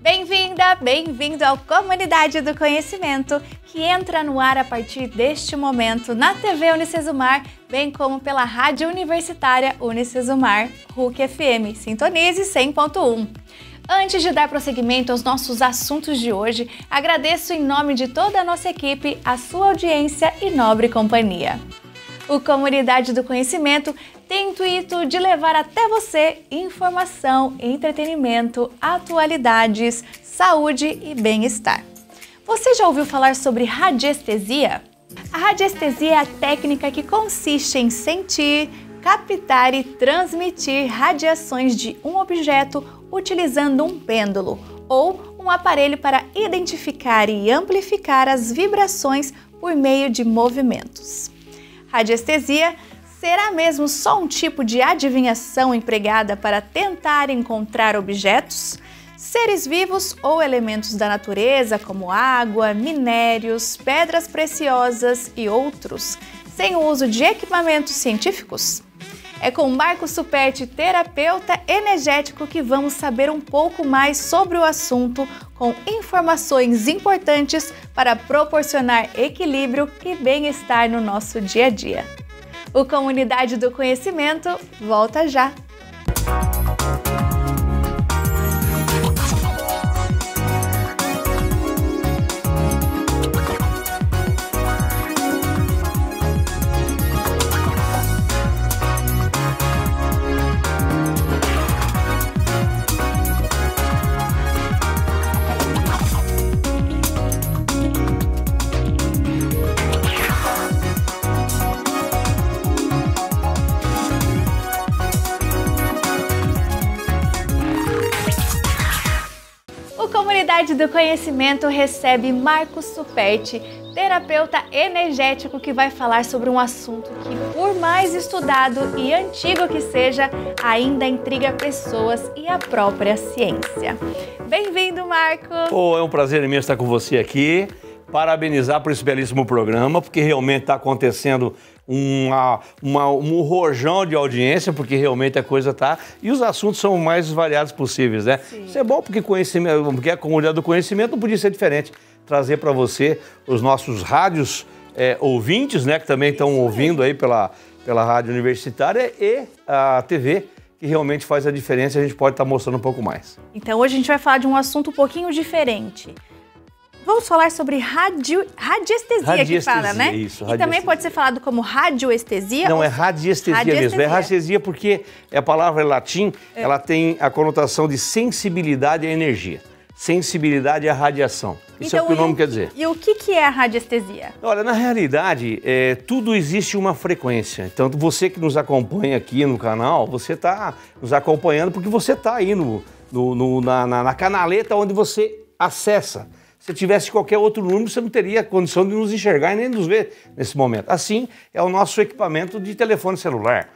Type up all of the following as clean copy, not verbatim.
Bem-vinda, bem-vindo ao Comunidade do Conhecimento, que entra no ar a partir deste momento na TV Unicesumar, bem como pela Rádio Universitária Unicesumar, RUC FM, sintonize 100.1. Antes de dar prosseguimento aos nossos assuntos de hoje, agradeço em nome de toda a nossa equipe a sua audiência e nobre companhia. O Comunidade do Conhecimento tem o intuito de levar até você informação, entretenimento, atualidades, saúde e bem-estar. Você já ouviu falar sobre radiestesia? A radiestesia é a técnica que consiste em sentir, captar e transmitir radiações de um objeto utilizando um pêndulo ou um aparelho para identificar e amplificar as vibrações por meio de movimentos. Radiestesia será mesmo só um tipo de adivinhação empregada para tentar encontrar objetos, seres vivos ou elementos da natureza como água, minérios, pedras preciosas e outros, sem o uso de equipamentos científicos? É com Marcos Superti, terapeuta energético, que vamos saber um pouco mais sobre o assunto, com informações importantes para proporcionar equilíbrio e bem-estar no nosso dia a dia. O Comunidade do Conhecimento volta já! Comunidade do Conhecimento recebe Marcos Superti, terapeuta energético, que vai falar sobre um assunto que, por mais estudado e antigo que seja, ainda intriga pessoas e a própria ciência. Bem-vindo, Marcos! É um prazer imenso estar com você aqui. Parabenizar por esse belíssimo programa, porque realmente está acontecendo um rojão de audiência, porque realmente a coisa está... E os assuntos são os mais variados possíveis, né? Sim. Isso é bom, porque a comunidade do conhecimento não podia ser diferente. Trazer para você os nossos rádios ouvintes, né? Que também estão ouvindo aí pela rádio universitária, e a TV, que realmente faz a diferença, e a gente pode estar mostrando um pouco mais. Então hoje a gente vai falar de um assunto um pouquinho diferente. Vamos falar sobre radiestesia, que fala, né? Isso, e também pode ser falado como radioestesia? Não, é radiestesia mesmo. É radiestesia porque a palavra é latim, ela tem a conotação de sensibilidade à energia. Sensibilidade à radiação. Isso é o que o nome quer dizer. E o que é a radiestesia? Olha, na realidade, tudo existe uma frequência. Então, você que nos acompanha aqui no canal, você está nos acompanhando porque você está aí na canaleta onde você acessa. Se tivesse qualquer outro número, você não teria condição de nos enxergar e nem nos ver nesse momento. Assim é o nosso equipamento de telefone celular.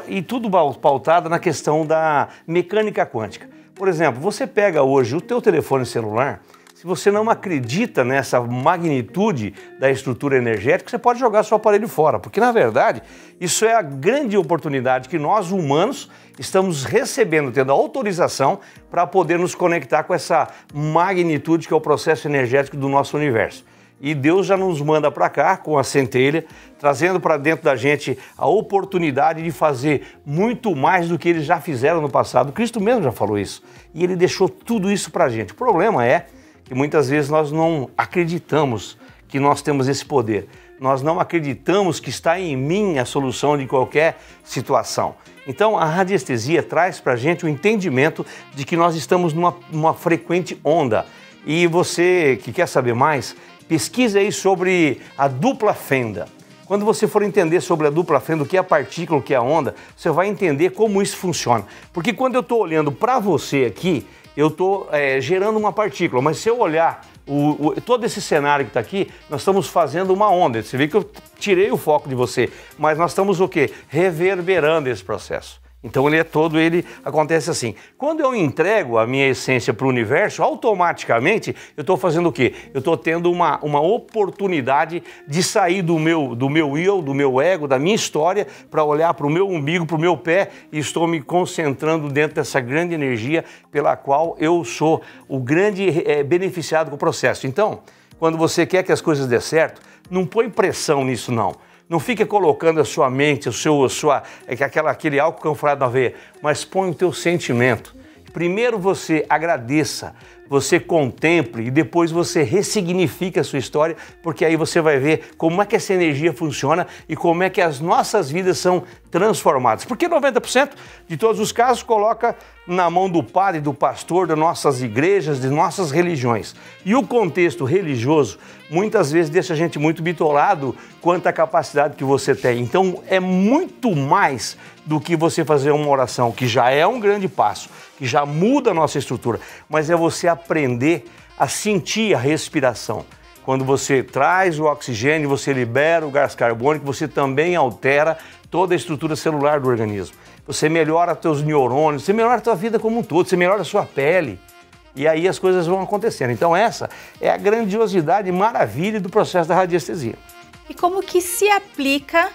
E tudo pautado na questão da mecânica quântica. Por exemplo, você pega hoje o teu telefone celular, se você não acredita nessa magnitude da estrutura energética, você pode jogar seu aparelho fora, porque na verdade isso é a grande oportunidade que nós humanos estamos recebendo, tendo a autorização para poder nos conectar com essa magnitude que é o processo energético do nosso universo. E Deus já nos manda para cá com a centelha, trazendo para dentro da gente a oportunidade de fazer muito mais do que eles já fizeram no passado. Cristo mesmo já falou isso. E Ele deixou tudo isso para a gente. O problema é que muitas vezes nós não acreditamos que nós temos esse poder. Nós não acreditamos que está em mim a solução de qualquer situação. Então a radiestesia traz para a gente o entendimento de que nós estamos numa frequente onda. E você que quer saber mais, pesquisa aí sobre a dupla fenda. Quando você for entender sobre a dupla fenda, o que é a partícula, o que é a onda, você vai entender como isso funciona. Porque quando eu estou olhando para você aqui, eu estou gerando uma partícula, mas se eu olhar todo esse cenário que está aqui, nós estamos fazendo uma onda. Você vê que eu tirei o foco de você, mas nós estamos o quê? Reverberando esse processo. Então ele acontece assim. Quando eu entrego a minha essência para o universo, automaticamente eu estou fazendo o quê? Eu estou tendo uma oportunidade de sair do meu eu, do meu ego, da minha história, para olhar para o meu umbigo, para o meu pé, e estou me concentrando dentro dessa grande energia pela qual eu sou o grande beneficiado com o processo. Então, quando você quer que as coisas dê certo, não põe pressão nisso não. Não fique colocando a sua mente, aquele álcool camuflado na veia, mas põe o teu sentimento. Primeiro você agradeça, você contemple e depois você ressignifica a sua história, porque aí você vai ver como é que essa energia funciona e como é que as nossas vidas são transformadas. Porque 90% de todos os casos coloca na mão do padre, do pastor, das nossas igrejas, de nossas religiões. E o contexto religioso muitas vezes deixa a gente muito bitolado quanto à capacidade que você tem. Então é muito mais do que você fazer uma oração, que já é um grande passo, que já muda a nossa estrutura, mas é você aprender a sentir a respiração. Quando você traz o oxigênio, você libera o gás carbônico, você também altera toda a estrutura celular do organismo. Você melhora teus neurônios, você melhora a tua vida como um todo, você melhora a sua pele. E aí as coisas vão acontecendo. Então essa é a grandiosidade e maravilha do processo da radiestesia. E como que se aplica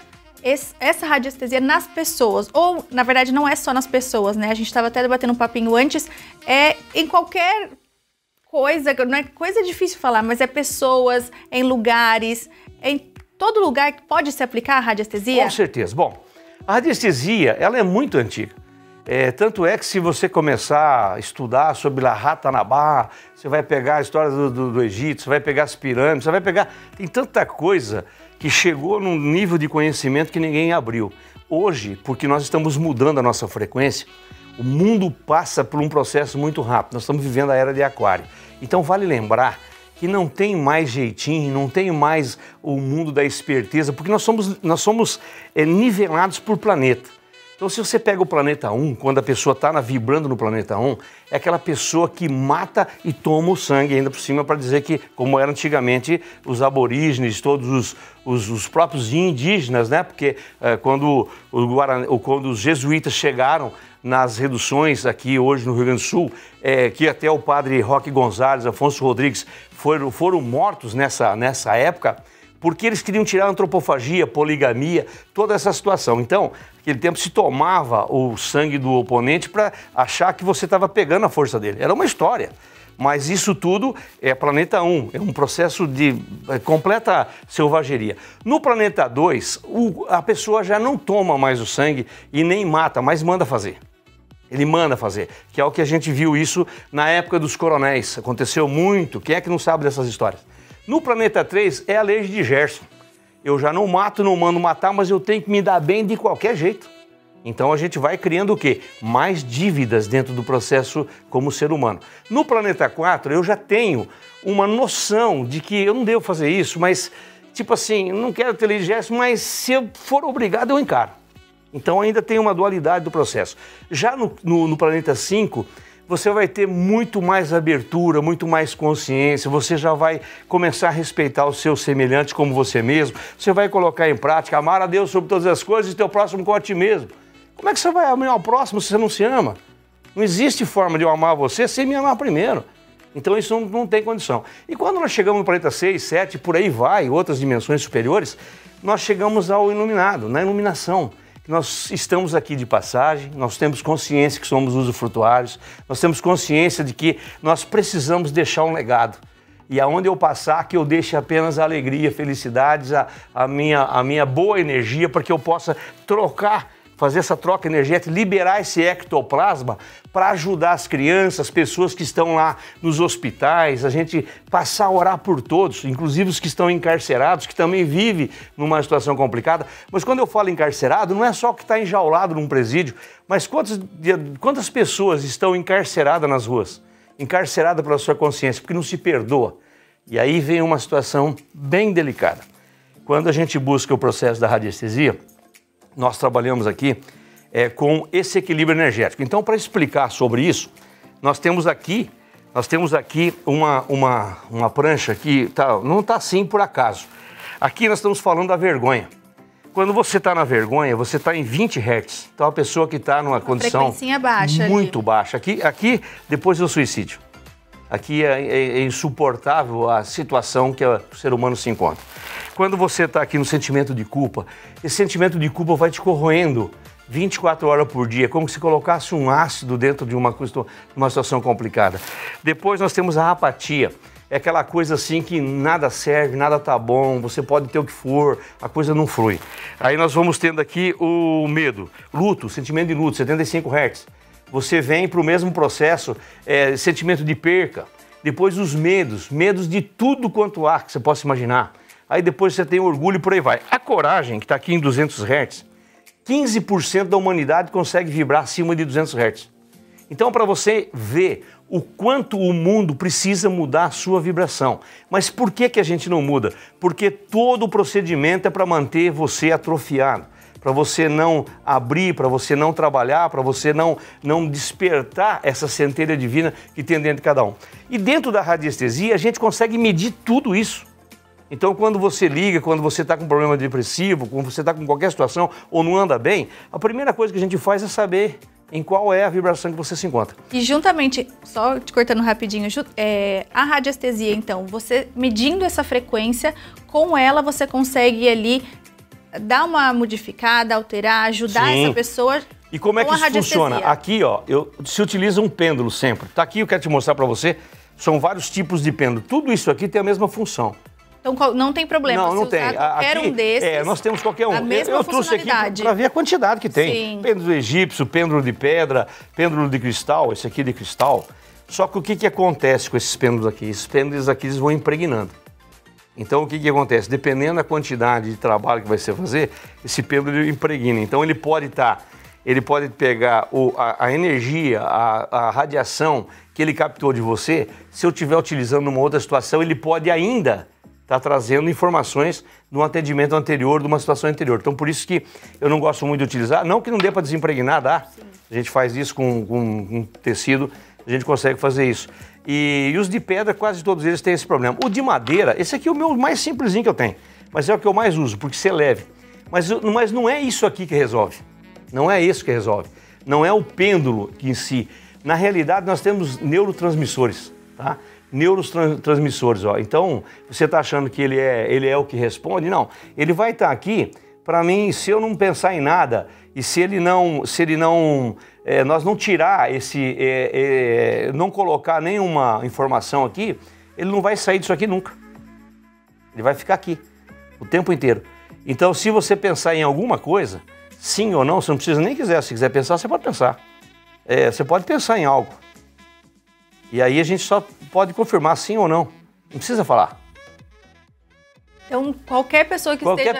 essa radiestesia nas pessoas? Ou, na verdade, não é só nas pessoas, né? A gente estava até debatendo um papinho antes, em qualquer coisa, não é coisa difícil falar, mas é pessoas, em lugares, em todo lugar que pode se aplicar a radiestesia? Com certeza. Bom, a radiestesia, ela é muito antiga. Tanto é que se você começar a estudar sobre a Ratanabá, você vai pegar a história do Egito, você vai pegar as pirâmides, você vai pegar... Tem tanta coisa que chegou num nível de conhecimento que ninguém abriu. Hoje, porque nós estamos mudando a nossa frequência, o mundo passa por um processo muito rápido. Nós estamos vivendo a era de Aquário. Então vale lembrar que não tem mais jeitinho, não tem mais o mundo da esperteza, porque nós somos nivelados por planeta. Então, se você pega o planeta 1, quando a pessoa está vibrando no planeta 1, é aquela pessoa que mata e toma o sangue ainda por cima para dizer que, como era antigamente, os aborígenes, todos os próprios indígenas, né? Porque quando os jesuítas chegaram nas reduções aqui hoje no Rio Grande do Sul, que até o padre Roque Gonzalez, Afonso Rodrigues foram mortos nessa época, porque eles queriam tirar a antropofagia, poligamia, toda essa situação. Então, naquele tempo se tomava o sangue do oponente para achar que você estava pegando a força dele. Era uma história. Mas isso tudo é planeta 1, é um processo de completa selvageria. No planeta 2, a pessoa já não toma mais o sangue e nem mata, mas manda fazer. Ele manda fazer, que é o que a gente viu isso na época dos coronéis. Aconteceu muito. Quem é que não sabe dessas histórias? No planeta 3 é a lei de Gerson. Eu já não mato, não mando matar, mas eu tenho que me dar bem de qualquer jeito. Então a gente vai criando o quê? Mais dívidas dentro do processo como ser humano. No planeta 4 eu já tenho uma noção de que eu não devo fazer isso, mas tipo assim, não quero ter lei de Gerson, mas se eu for obrigado eu encaro. Então ainda tem uma dualidade do processo. Já no planeta 5, você vai ter muito mais abertura, muito mais consciência, você já vai começar a respeitar os seus semelhantes como você mesmo, você vai colocar em prática, amar a Deus sobre todas as coisas e teu próximo como a ti mesmo. Como é que você vai amar o próximo se você não se ama? Não existe forma de eu amar você sem me amar primeiro. Então isso não tem condição. E quando nós chegamos no planeta 6, 7, por aí vai, outras dimensões superiores, nós chegamos ao iluminado, na iluminação. Nós estamos aqui de passagem, nós temos consciência que somos usufrutuários, nós temos consciência de que nós precisamos deixar um legado. E aonde eu passar, que eu deixe apenas alegria, felicidades, a minha boa energia, para que eu possa fazer essa troca energética, liberar esse ectoplasma para ajudar as crianças, as pessoas que estão lá nos hospitais, a gente passar a orar por todos, inclusive os que estão encarcerados, que também vivem numa situação complicada. Mas quando eu falo encarcerado, não é só o que está enjaulado num presídio, mas quantas pessoas estão encarceradas nas ruas? Encarceradas pela sua consciência, porque não se perdoa. E aí vem uma situação bem delicada. Quando a gente busca o processo da radiestesia, nós trabalhamos aqui com esse equilíbrio energético. Então, para explicar sobre isso, nós temos aqui uma prancha que não está assim por acaso. Aqui nós estamos falando da vergonha. Quando você está na vergonha, você está em 20 Hz. Então, a pessoa que está numa condição baixa muito baixa. Aqui, depois do suicídio. Aqui é insuportável a situação que o ser humano se encontra. Quando você está aqui no sentimento de culpa, esse sentimento de culpa vai te corroendo 24 horas por dia, como se colocasse um ácido dentro de uma situação complicada. Depois nós temos a apatia. É aquela coisa assim que nada serve, nada tá bom, você pode ter o que for, a coisa não flui. Aí nós vamos tendo aqui o medo, luto, sentimento de luto, 75 Hz. Você vem para o mesmo processo, sentimento de perca. Depois os medos de tudo quanto há que você possa imaginar. Aí depois você tem orgulho e por aí vai. A coragem, que está aqui em 200 Hz, 15% da humanidade consegue vibrar acima de 200 Hz. Então, para você ver o quanto o mundo precisa mudar a sua vibração. Mas por que a gente não muda? Porque todo o procedimento é para manter você atrofiado, para você não abrir, para você não trabalhar, para você não despertar essa centelha divina que tem dentro de cada um. E dentro da radiestesia, a gente consegue medir tudo isso. Então, quando você liga, quando você está com problema depressivo, quando você está com qualquer situação ou não anda bem, a primeira coisa que a gente faz é saber em qual é a vibração que você se encontra. E juntamente, só te cortando rapidinho, a radiestesia, então, você medindo essa frequência, com ela você consegue ali dar uma modificada, alterar, ajudar essa pessoa. E como é que isso funciona? Aqui, ó, se utiliza um pêndulo sempre. Tá aqui, eu quero te mostrar para você, são vários tipos de pêndulo. Tudo isso aqui tem a mesma função. Então não tem problema. Não tem. Qualquer um desses. Nós temos qualquer um. A mesma eu trouxe aqui para ver a quantidade que tem. Sim. Pêndulo egípcio, pêndulo de pedra, pêndulo de cristal, esse aqui de cristal. Só que o que acontece com esses pêndulos aqui? Esses pêndulos aqui eles vão impregnando. Então o que acontece? Dependendo da quantidade de trabalho que vai ser fazer, esse pêndulo ele impregna. Então ele pode pegar a energia, a radiação que ele captou de você. Se eu estiver utilizando numa outra situação, ele pode ainda está trazendo informações de um atendimento anterior, de uma situação anterior. Então, por isso que eu não gosto muito de utilizar. Não que não dê para desimpregnar, dá. Sim. A gente faz isso com tecido, a gente consegue fazer isso. E os de pedra, quase todos eles têm esse problema. O de madeira, esse aqui é o meu mais simplesinho que eu tenho. Mas é o que eu mais uso, porque você é leve. Mas não é isso aqui que resolve. Não é isso que resolve. Não é o pêndulo em si. Na realidade, nós temos neurotransmissores, tá? Neurotransmissores, ó. Então, você está achando que ele é o que responde? Não, ele vai estar aqui para mim, se eu não pensar em nada e nós não tirar não colocar nenhuma informação aqui, ele não vai sair disso aqui nunca. Ele vai ficar aqui o tempo inteiro. Então, se você pensar em alguma coisa, sim ou não, você não precisa nem quiser. Se quiser pensar, você pode pensar. Você pode pensar em algo. E aí a gente só pode confirmar sim ou não. Não precisa falar. Então, qualquer pessoa que esteja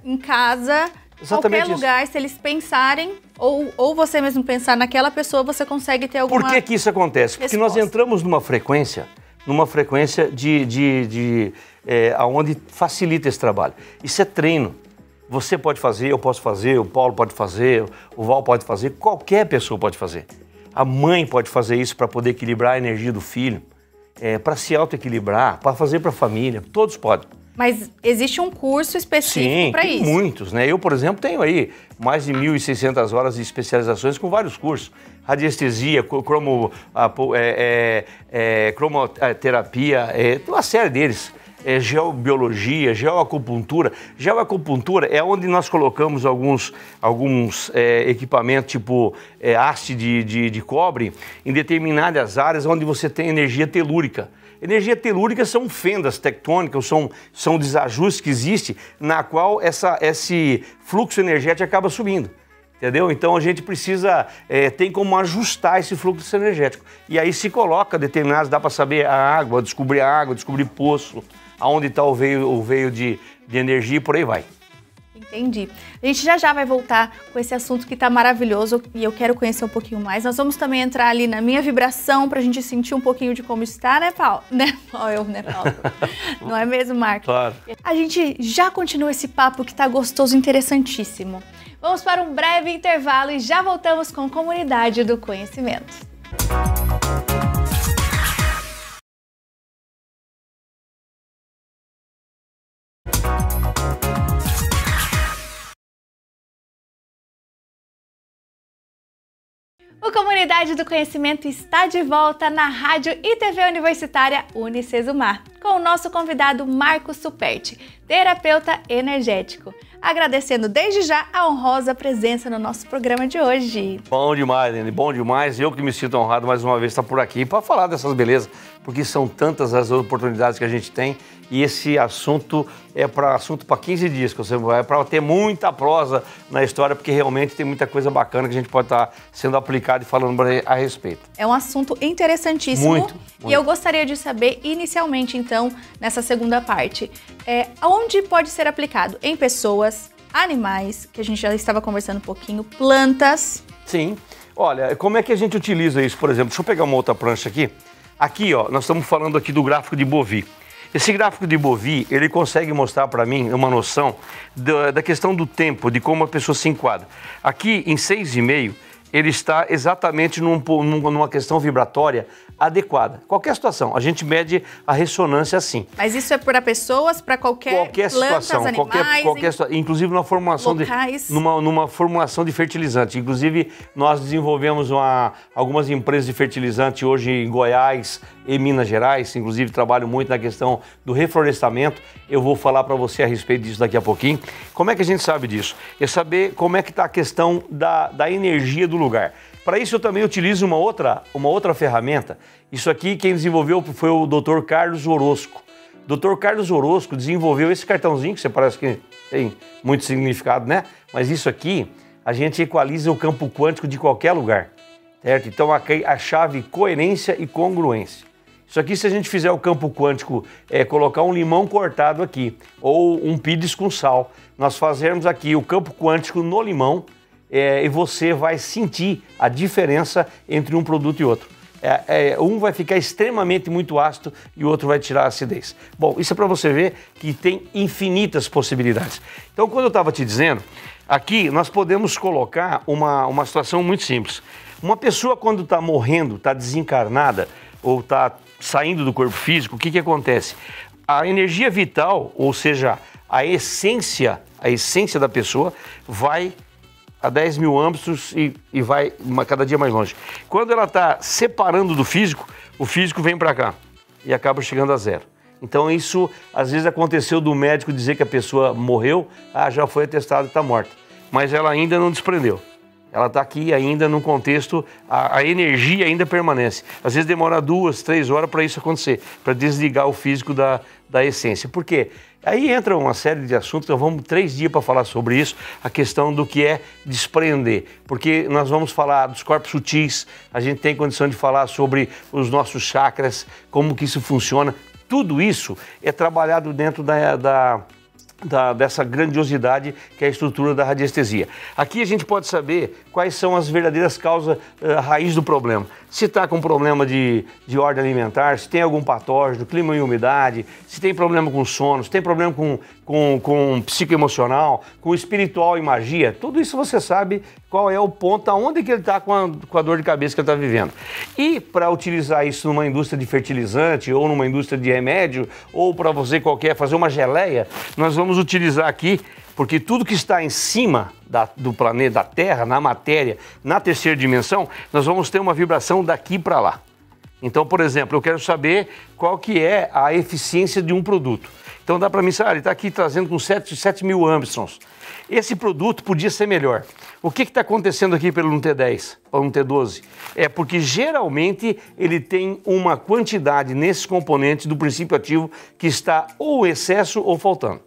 em casa, exatamente qualquer lugar, isso. Se eles pensarem, ou você mesmo pensar naquela pessoa, você consegue ter alguma Por que isso acontece? Porque nós entramos numa frequência onde facilita esse trabalho. Isso é treino. Você pode fazer, eu posso fazer, o Paulo pode fazer, o Val pode fazer, qualquer pessoa pode fazer. A mãe pode fazer isso para poder equilibrar a energia do filho, para se autoequilibrar, para fazer para a família, todos podem. Mas existe um curso específico para isso? Sim, muitos, né? Eu, por exemplo, tenho aí mais de 1.600 horas de especializações com vários cursos. Radiestesia, cromoterapia, uma série deles. Geobiologia, geoacupuntura. Geoacupuntura é onde nós colocamos alguns equipamentos, tipo haste de cobre, em determinadas áreas onde você tem energia telúrica. Energia telúrica são fendas tectônicas, são desajustes que existem, na qual esse fluxo energético acaba subindo. Entendeu? Então a gente precisa, tem como ajustar esse fluxo energético. E aí se coloca determinados, dá para saber a água, descobrir poço, aonde está o veio de energia e por aí vai. Entendi. A gente já vai voltar com esse assunto que está maravilhoso e eu quero conhecer um pouquinho mais. Nós vamos também entrar ali na minha vibração para a gente sentir um pouquinho de como está, né, Paulo? Paulo? Não é mesmo, Marco? Claro. A gente já continua esse papo que está gostoso, interessantíssimo. Vamos para um breve intervalo e já voltamos com Comunidade do Conhecimento. O Comunidade do Conhecimento está de volta na Rádio e TV Universitária Unicesumar, com o nosso convidado Marcos Superti, terapeuta energético. Agradecendo desde já a honrosa presença no nosso programa de hoje. Bom demais, Lene, bom demais. Eu que me sinto honrado mais uma vez estar por aqui para falar dessas belezas, porque são tantas as oportunidades que a gente tem e esse assunto é para 15 dias, que você vai para ter muita prosa na história, porque realmente tem muita coisa bacana que a gente pode estar sendo aplicado e falando a respeito. É um assunto interessantíssimo. Muito. E eu gostaria de saber, inicialmente, então, nessa segunda parte, onde pode ser aplicado? Em pessoas, animais, que a gente já estava conversando um pouquinho, plantas. Sim. Olha, como é que a gente utiliza isso, por exemplo? Deixa eu pegar uma outra prancha aqui. Aqui, ó, nós estamos falando aqui do gráfico de Bovie. Esse gráfico de Bovie, ele consegue mostrar para mim uma noção da questão do tempo, de como a pessoa se enquadra. Aqui, em 6,5, ele está exatamente numa questão vibratória adequada. Qualquer situação, a gente mede a ressonância assim. Mas isso é para pessoas, para qualquer situação, animais, qualquer situação, inclusive numa formulação de fertilizante. Inclusive, nós desenvolvemos algumas empresas de fertilizante hoje em Goiás e Minas Gerais, inclusive trabalho muito na questão do reflorestamento. Eu vou falar para você a respeito disso daqui a pouquinho. Como é que a gente sabe disso? É saber como é que está a questão da energia do lugar. Para isso eu também utilizo uma outra ferramenta. Isso aqui quem desenvolveu foi o Dr. Carlos Orozco. O Dr. Carlos Orozco desenvolveu esse cartãozinho, que você parece que tem muito significado, né? Mas isso aqui, a gente equaliza o campo quântico de qualquer lugar, certo? Então aqui a chave coerência e congruência. Isso aqui, se a gente fizer o campo quântico, colocar um limão cortado aqui, ou um pires com sal, nós fazermos aqui o campo quântico no limão, e você vai sentir a diferença entre um produto e outro. Um vai ficar extremamente muito ácido e o outro vai tirar a acidez. Bom, isso é para você ver que tem infinitas possibilidades. Então, quando eu estava te dizendo, aqui nós podemos colocar uma situação muito simples. Uma pessoa quando está morrendo, está desencarnada ou está saindo do corpo físico, o que acontece? A energia vital, ou seja, a essência da pessoa vai a 10 mil âmbitos e vai cada dia mais longe. Quando ela está separando do físico, o físico vem para cá e acaba chegando a zero. Então isso, às vezes aconteceu do médico dizer que a pessoa morreu, já foi atestado e está morta. Mas ela ainda não desprendeu. Ela está aqui ainda no contexto, a energia ainda permanece. Às vezes demora 2, 3 horas para isso acontecer, para desligar o físico da essência. Por quê? Aí entra uma série de assuntos, nós vamos 3 dias para falar sobre isso, a questão do que é desprender. Porque nós vamos falar dos corpos sutis, a gente tem condição de falar sobre os nossos chakras, como que isso funciona. Tudo isso é trabalhado dentro dessa grandiosidade que é a estrutura da radiestesia. Aqui a gente pode saber quais são as verdadeiras causas, raiz do problema. Se está com problema de ordem alimentar, se tem algum patógeno, clima e umidade, se tem problema com sono, se tem problema com psicoemocional, com espiritual e magia, tudo isso você sabe qual é o ponto, aonde que ele está com a dor de cabeça que ele está vivendo. E para utilizar isso numa indústria de fertilizante ou numa indústria de remédio ou para você fazer uma geleia, nós vamos utilizar aqui, porque tudo que está em cima do planeta, da Terra, na matéria, na terceira dimensão, nós vamos ter uma vibração daqui para lá. Então, por exemplo, eu quero saber qual que é a eficiência de um produto. Então dá para mim, ele está aqui trazendo com 7 mil Armstrongs. Esse produto podia ser melhor. O que está acontecendo aqui pelo não ter 10, ou não ter 12? É porque geralmente ele tem uma quantidade nesses componentes do princípio ativo que está ou excesso ou faltando.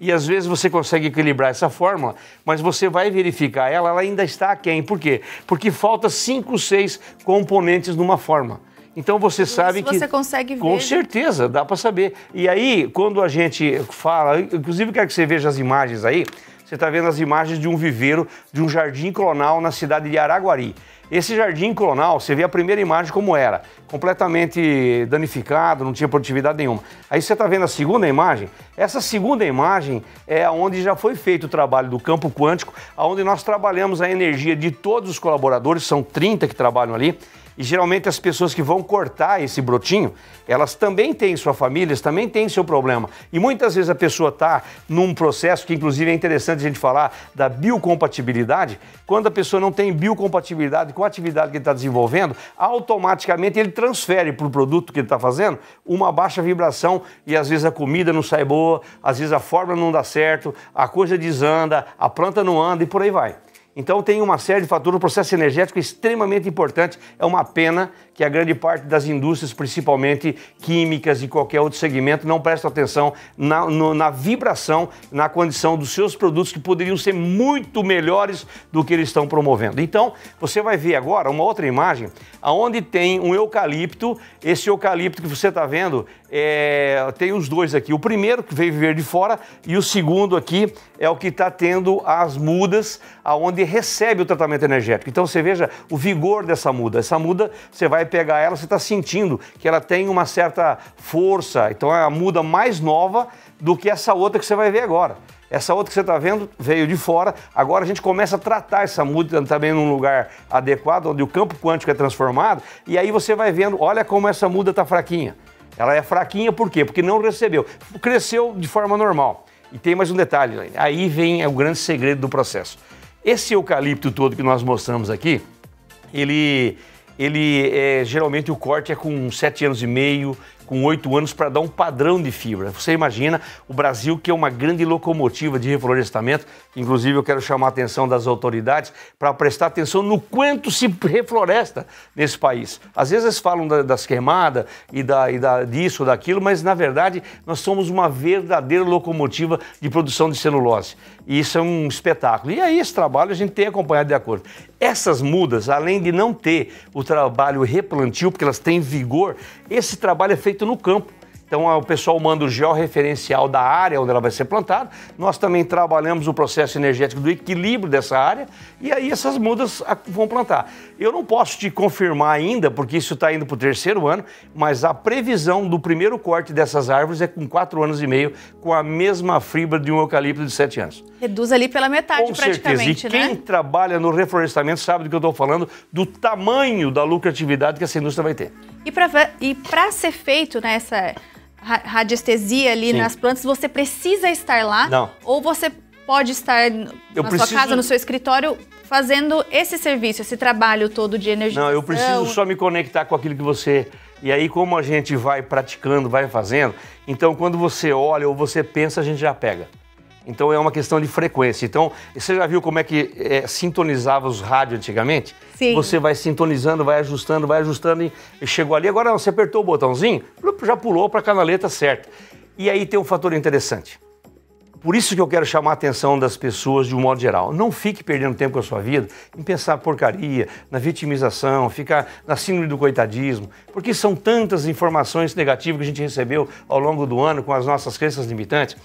E às vezes você consegue equilibrar essa fórmula, mas você vai verificar ela ainda está aquém. Por quê? Porque falta 5, 6 componentes numa fórmula. Então você sabe que... Você consegue ver. Com certeza, dá para saber. E aí, quando a gente fala, inclusive quero que você veja as imagens aí, você está vendo as imagens de um viveiro, de um jardim clonal na cidade de Araguari. Esse jardim clonal, você vê a primeira imagem como era, completamente danificado, não tinha produtividade nenhuma. Aí você está vendo a segunda imagem. Essa segunda imagem é onde já foi feito o trabalho do campo quântico, onde nós trabalhamos a energia de todos os colaboradores, são 30 que trabalham ali, E geralmente as pessoas que vão cortar esse brotinho, elas também têm sua família, elas também têm seu problema. E muitas vezes a pessoa está num processo que inclusive é interessante a gente falar da biocompatibilidade. Quando a pessoa não tem biocompatibilidade com a atividade que ele está desenvolvendo, automaticamente ele transfere para o produto que ele está fazendo uma baixa vibração e às vezes a comida não sai boa, às vezes a forma não dá certo, a coisa desanda, a planta não anda e por aí vai. Então tem uma série de fatores, o processo energético é extremamente importante, é uma pena que a grande parte das indústrias, principalmente químicas e qualquer outro segmento, não presta atenção na vibração, na condição dos seus produtos que poderiam ser muito melhores do que eles estão promovendo. Então você vai ver agora uma outra imagem, onde tem um eucalipto, esse eucalipto que você está vendo, tem os dois aqui, o primeiro que veio ver de fora e o segundo aqui é o que está tendo as mudas, aonde recebe o tratamento energético. Então você veja o vigor dessa muda. Essa muda, você vai pegar ela, você está sentindo que ela tem uma certa força. Então é a muda mais nova do que essa outra que você vai ver agora. Essa outra que você está vendo veio de fora. Agora a gente começa a tratar essa muda também num lugar adequado, onde o campo quântico é transformado. E aí você vai vendo, olha como essa muda está fraquinha. Ela é fraquinha por quê? Porque não recebeu. Cresceu de forma normal. E tem mais um detalhe, aí vem o grande segredo do processo. Esse eucalipto todo que nós mostramos aqui, geralmente o corte é com 7 anos e meio, com 8 anos para dar um padrão de fibra. Você imagina o Brasil, que é uma grande locomotiva de reflorestamento, que inclusive eu quero chamar a atenção das autoridades para prestar atenção no quanto se refloresta nesse país. Às vezes eles falam das queimadas e disso, daquilo, mas na verdade nós somos uma verdadeira locomotiva de produção de celulose. E isso é um espetáculo. E aí esse trabalho a gente tem acompanhado de acordo. Essas mudas, além de não ter o trabalho replantio, porque elas têm vigor, esse trabalho é feito no campo. Então o pessoal manda o georreferencial da área onde ela vai ser plantada. Nós também trabalhamos o processo energético do equilíbrio dessa área e aí essas mudas vão plantar. Eu não posso te confirmar ainda, porque isso está indo para o 3º ano, mas a previsão do primeiro corte dessas árvores é com 4 anos e meio, com a mesma fibra de um eucalipto de 7 anos. Reduz ali pela metade, com praticamente, certeza. E quem trabalha no reflorestamento sabe do que eu estou falando, do tamanho da lucratividade que essa indústria vai ter. E para ser feito nessa radiestesia ali nas plantas, você precisa estar lá? Não. Ou você pode estar sua casa, no seu escritório, fazendo esse serviço, esse trabalho todo de energia? Não, eu preciso só me conectar com aquilo que você... E aí, como a gente vai praticando, vai fazendo, então quando você olha ou você pensa, a gente já pega. Então é uma questão de frequência. Então, você já viu como é que sintonizava os rádios antigamente? Sim. Você vai sintonizando, vai ajustando e chegou ali. Agora não, você apertou o botãozinho, já pulou para a canaleta certa. E aí tem um fator interessante. Por isso que eu quero chamar a atenção das pessoas de um modo geral. Não fique perdendo tempo com a sua vida em pensar porcaria, na vitimização, ficar na síndrome do coitadismo, porque são tantas informações negativas que a gente recebeu ao longo do ano com as nossas crenças limitantes.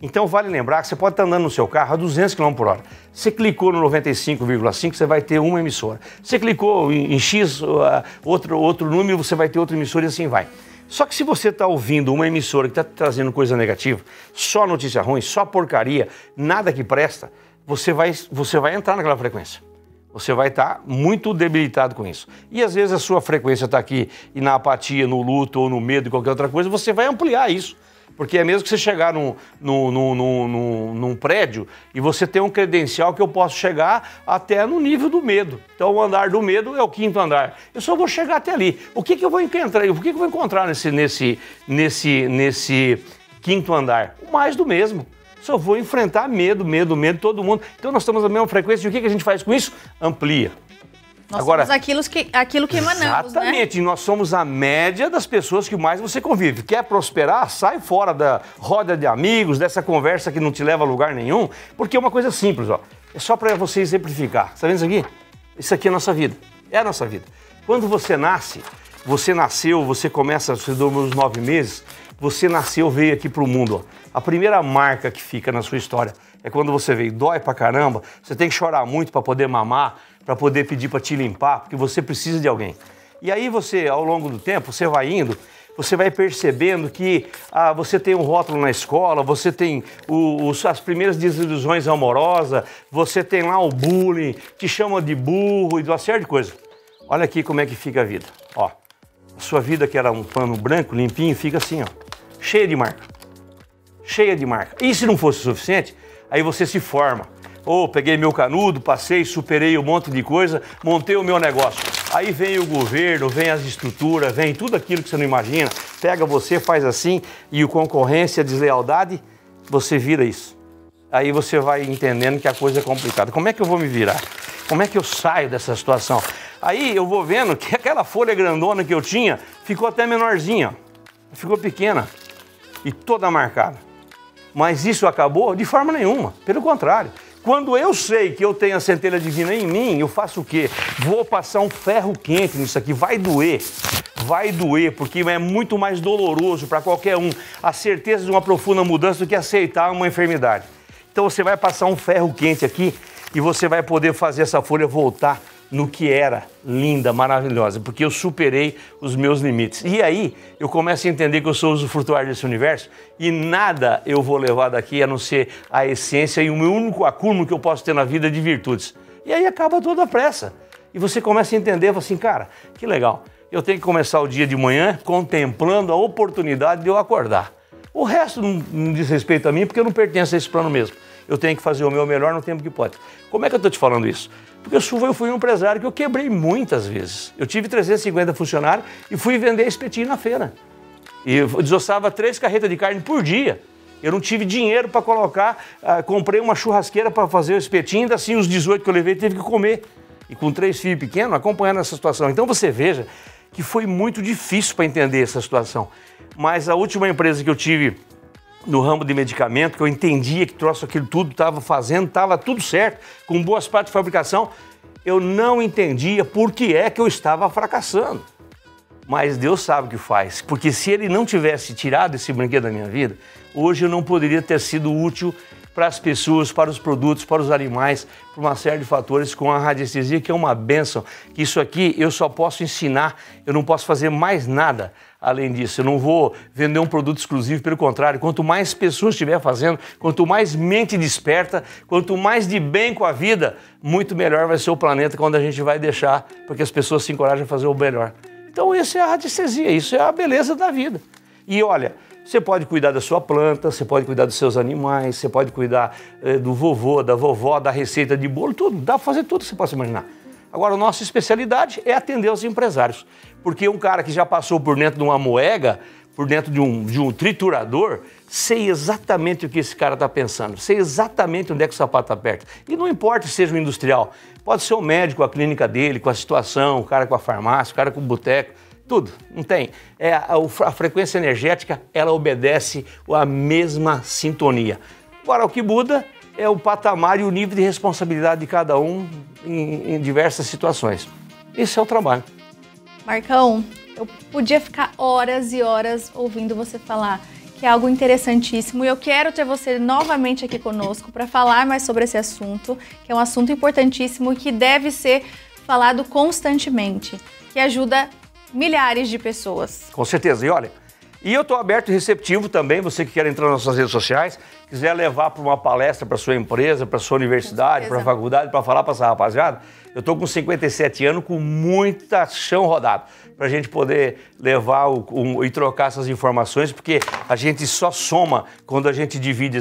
Então vale lembrar que você pode estar andando no seu carro a 200 km por hora. Você clicou no 95,5, você vai ter uma emissora. Você clicou em X, outro número, você vai ter outra emissora e assim vai. Só que se você está ouvindo uma emissora que está trazendo coisa negativa, só notícia ruim, só porcaria, nada que presta, você vai entrar naquela frequência. Você vai estar muito debilitado com isso. E às vezes a sua frequência está aqui e na apatia, no luto ou no medo e qualquer outra coisa, você vai ampliar isso. Porque é mesmo que você chegar num prédio e você tem um credencial que eu posso chegar até no nível do medo. Então o andar do medo é o 5º andar. Eu só vou chegar até ali. O que eu vou encontrar? O que eu vou encontrar nesse 5º andar? O mais do mesmo. Só vou enfrentar medo, todo mundo. Então nós estamos na mesma frequência e o que a gente faz com isso? Amplia. Nós somos aquilo que emanamos, exatamente, né? Nós somos a média das pessoas que mais você convive. Quer prosperar? Sai fora da roda de amigos, dessa conversa que não te leva a lugar nenhum, porque é uma coisa simples, ó. É só para você exemplificar. Está vendo isso aqui? Isso aqui é a nossa vida. É a nossa vida. Quando você nasce, você nasceu, você começa, você dormiu uns 9 meses, você nasceu, veio aqui para o mundo, ó. A primeira marca que fica na sua história é quando você veio. Dói pra caramba, você tem que chorar muito para poder mamar, para poder pedir para te limpar, porque você precisa de alguém. E aí você, ao longo do tempo, você vai indo, você vai percebendo que você tem um rótulo na escola, você tem as primeiras desilusões amorosas, você tem lá o bullying, te chama de burro e uma série de coisas. Olha aqui como é que fica a vida. Ó, a sua vida que era um pano branco, limpinho, fica assim, ó, cheia de marca. Cheia de marca. E se não fosse o suficiente, aí você se forma. Peguei meu canudo, passei, superei um monte de coisa, montei o meu negócio. Aí vem o governo, vem as estruturas, vem tudo aquilo que você não imagina. Pega você, faz assim, e o concorrência, a deslealdade, você vira isso. Aí você vai entendendo que a coisa é complicada. Como é que eu vou me virar? Como é que eu saio dessa situação? Aí eu vou vendo que aquela folha grandona que eu tinha ficou até menorzinha, ficou pequena e toda marcada. Mas isso acabou de forma nenhuma, pelo contrário. Quando eu sei que eu tenho a centelha divina em mim, eu faço o quê? Vou passar um ferro quente nisso aqui, vai doer, porque é muito mais doloroso para qualquer um a certeza de uma profunda mudança do que aceitar uma enfermidade. Então você vai passar um ferro quente aqui e você vai poder fazer essa folha voltar no que era linda, maravilhosa, porque eu superei os meus limites. E aí eu começo a entender que eu sou usufrutuário desse universo e nada eu vou levar daqui a não ser a essência e o meu único acúmulo que eu posso ter na vida de virtudes. E aí acaba toda a pressa. E você começa a entender, fala assim, cara, que legal, eu tenho que começar o dia de manhã contemplando a oportunidade de eu acordar. O resto não diz respeito a mim porque eu não pertenço a esse plano mesmo. Eu tenho que fazer o meu melhor no tempo que pode. Como é que eu estou te falando isso? Porque eu fui um empresário que eu quebrei muitas vezes. Eu tive 350 funcionários e fui vender espetinho na feira. E eu desossava 3 carretas de carne por dia. Eu não tive dinheiro para colocar, comprei uma churrasqueira para fazer o espetinho, ainda assim os 18 que eu levei teve que comer. E com 3 filhos pequenos, acompanhando essa situação. Então você veja que foi muito difícil para entender essa situação. Mas a última empresa que eu tive no ramo de medicamento, que eu entendia que troço aquilo tudo estava fazendo, estava tudo certo, com boas partes de fabricação, eu não entendia por que é que eu estava fracassando. Mas Deus sabe o que faz, porque se Ele não tivesse tirado esse brinquedo da minha vida, hoje eu não poderia ter sido útil para as pessoas, para os produtos, para os animais, por uma série de fatores com a radiestesia, que é uma bênção, que isso aqui eu só posso ensinar, eu não posso fazer mais nada além disso. Eu não vou vender um produto exclusivo, pelo contrário, quanto mais pessoas estiver fazendo, quanto mais mente desperta, quanto mais de bem com a vida, muito melhor vai ser o planeta quando a gente vai deixar, porque as pessoas se encorajam a fazer o melhor. Então isso é a radiestesia, isso é a beleza da vida. E olha, você pode cuidar da sua planta, você pode cuidar dos seus animais, você pode cuidar do vovô, da vovó, da receita de bolo, tudo. Dá para fazer tudo que você possa imaginar. Agora, a nossa especialidade é atender os empresários. Porque um cara que já passou por dentro de uma moega, por dentro de um triturador, sei exatamente o que esse cara está pensando, sei exatamente onde é que o sapato aperta. E não importa se seja um industrial, pode ser o médico, a clínica dele, com a situação, o cara com a farmácia, o cara com o boteco. Tudo, não tem. A frequência energética, ela obedece a mesma sintonia. Agora, o que muda é o patamar e o nível de responsabilidade de cada um em diversas situações. Esse é o trabalho. Marcão, eu podia ficar horas e horas ouvindo você falar, que é algo interessantíssimo, e eu quero ter você novamente aqui conosco para falar mais sobre esse assunto, que é um assunto importantíssimo e que deve ser falado constantemente, que ajuda milhares de pessoas. Com certeza. E olha, eu estou aberto e receptivo também, você que quer entrar nas nossas redes sociais, quiser levar para uma palestra para sua empresa, para sua universidade, para a faculdade, para falar para essa rapaziada, eu estou com 57 anos, com muita chão rodado, para a gente poder levar e trocar essas informações, porque a gente só soma quando a gente divide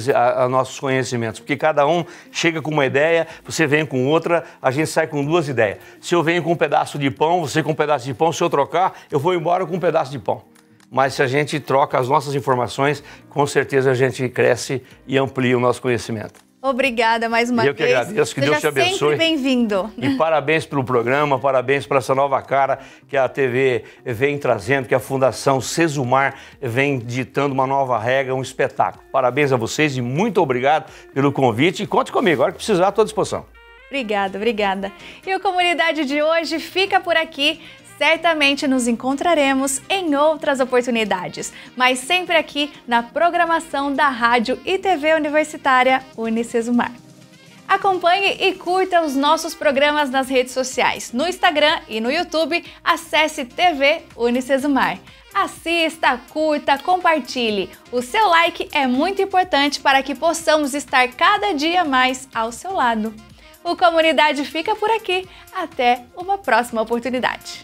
nossos conhecimentos, porque cada um chega com uma ideia, você vem com outra, a gente sai com 2 ideias. Se eu venho com um pedaço de pão, você com um pedaço de pão, se eu trocar, eu vou embora com um pedaço de pão. Mas se a gente troca as nossas informações, com certeza a gente cresce e amplia o nosso conhecimento. Obrigada mais uma vez. Eu que agradeço, que Deus te abençoe. Sempre bem-vindo. E parabéns pelo programa, parabéns por essa nova cara que a TV vem trazendo, que a Fundação Sesumar vem ditando uma nova regra, um espetáculo. Parabéns a vocês e muito obrigado pelo convite. E conte comigo, a hora que precisar, estou à disposição. Obrigada, obrigada. E o Comunidade de hoje fica por aqui. Certamente nos encontraremos em outras oportunidades, mas sempre aqui na programação da Rádio e TV Universitária Unicesumar. Acompanhe e curta os nossos programas nas redes sociais. No Instagram e no YouTube, acesse TV Unicesumar. Assista, curta, compartilhe. O seu like é muito importante para que possamos estar cada dia mais ao seu lado. O Comunidade fica por aqui. Até uma próxima oportunidade.